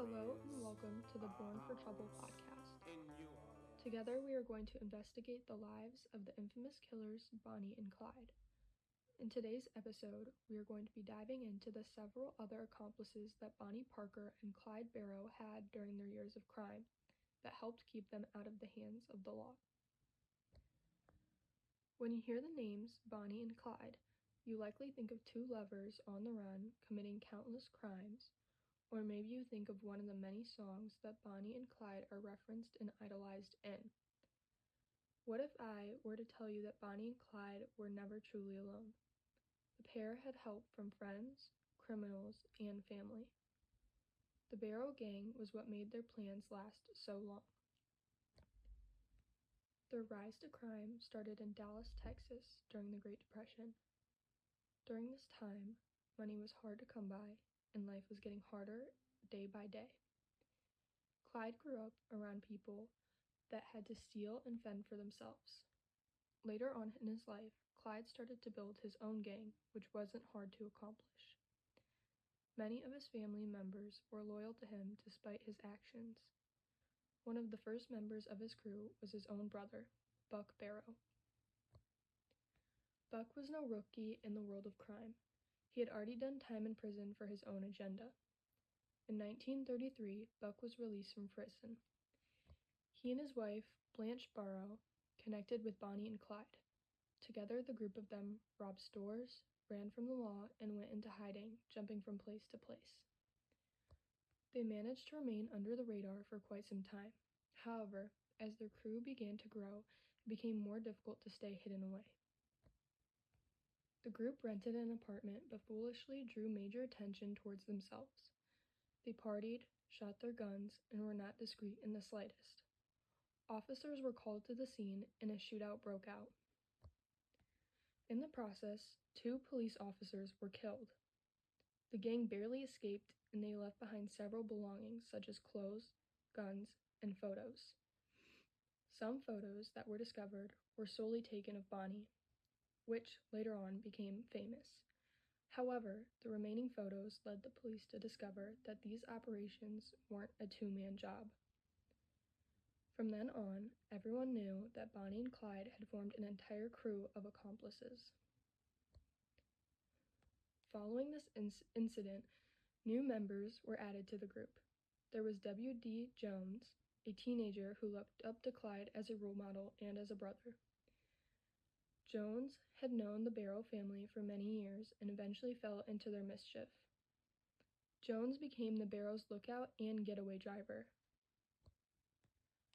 Hello and welcome to the Born for Trouble podcast. Together we are going to investigate the lives of the infamous killers Bonnie and Clyde. In today's episode, we are going to be diving into the several other accomplices that Bonnie Parker and Clyde Barrow had during their years of crime that helped keep them out of the hands of the law. When you hear the names Bonnie and Clyde, you likely think of two lovers on the run committing countless crimes. Or maybe you think of one of the many songs that Bonnie and Clyde are referenced and idolized in. What if I were to tell you that Bonnie and Clyde were never truly alone? The pair had help from friends, criminals, and family. The Barrow Gang was what made their plans last so long. Their rise to crime started in Dallas, Texas during the Great Depression. During this time, money was hard to come by, and life was getting harder day by day. Clyde grew up around people that had to steal and fend for themselves. Later on in his life, Clyde started to build his own gang, which wasn't hard to accomplish. Many of his family members were loyal to him despite his actions. One of the first members of his crew was his own brother, Buck Barrow. Buck was no rookie in the world of crime. He had already done time in prison for his own agenda. In 1933, Buck was released from prison. He and his wife, Blanche Barrow, connected with Bonnie and Clyde. Together, the group of them robbed stores, ran from the law, and went into hiding, jumping from place to place. They managed to remain under the radar for quite some time. However, as their crew began to grow, it became more difficult to stay hidden away. The group rented an apartment but foolishly drew major attention towards themselves. They partied, shot their guns, and were not discreet in the slightest. Officers were called to the scene and a shootout broke out. In the process, 2 police officers were killed. The gang barely escaped and they left behind several belongings such as clothes, guns, and photos. Some photos that were discovered were solely taken of Bonnie, which later on became famous. However, the remaining photos led the police to discover that these operations weren't a 2-man job. From then on, everyone knew that Bonnie and Clyde had formed an entire crew of accomplices. Following this incident, new members were added to the group. There was W.D. Jones, a teenager who looked up to Clyde as a role model and as a brother. Jones had known the Barrow family for many years and eventually fell into their mischief. Jones became the Barrows' lookout and getaway driver.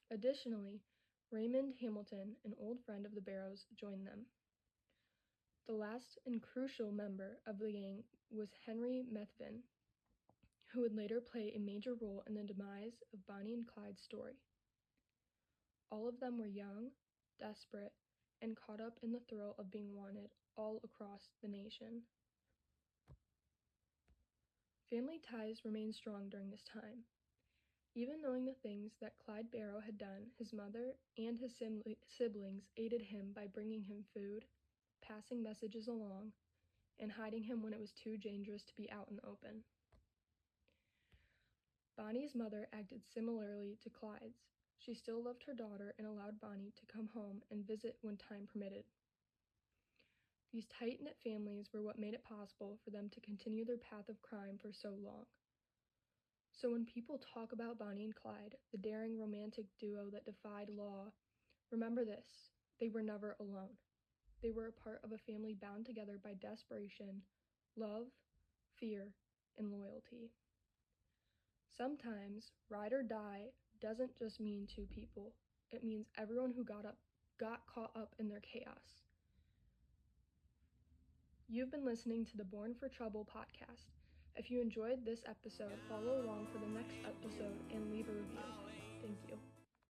Additionally, Raymond Hamilton, an old friend of the Barrows, joined them. The last and crucial member of the gang was Henry Methvin, who would later play a major role in the demise of Bonnie and Clyde's story. All of them were young, desperate, and caught up in the thrill of being wanted all across the nation. Family ties remained strong during this time. Even knowing the things that Clyde Barrow had done, his mother and his siblings aided him by bringing him food, passing messages along, and hiding him when it was too dangerous to be out in the open. Bonnie's mother acted similarly to Clyde's. She still loved her daughter and allowed Bonnie to come home and visit when time permitted. These tight-knit families were what made it possible for them to continue their path of crime for so long. So when people talk about Bonnie and Clyde, the daring romantic duo that defied law, remember this: they were never alone. They were a part of a family bound together by desperation, love, fear, and loyalty. Sometimes ride or die doesn't just mean 2 people. It means everyone who got caught up in their chaos. You've been listening to the Born for Trouble podcast. If you enjoyed this episode, follow along for the next episode and leave a review. Thank you.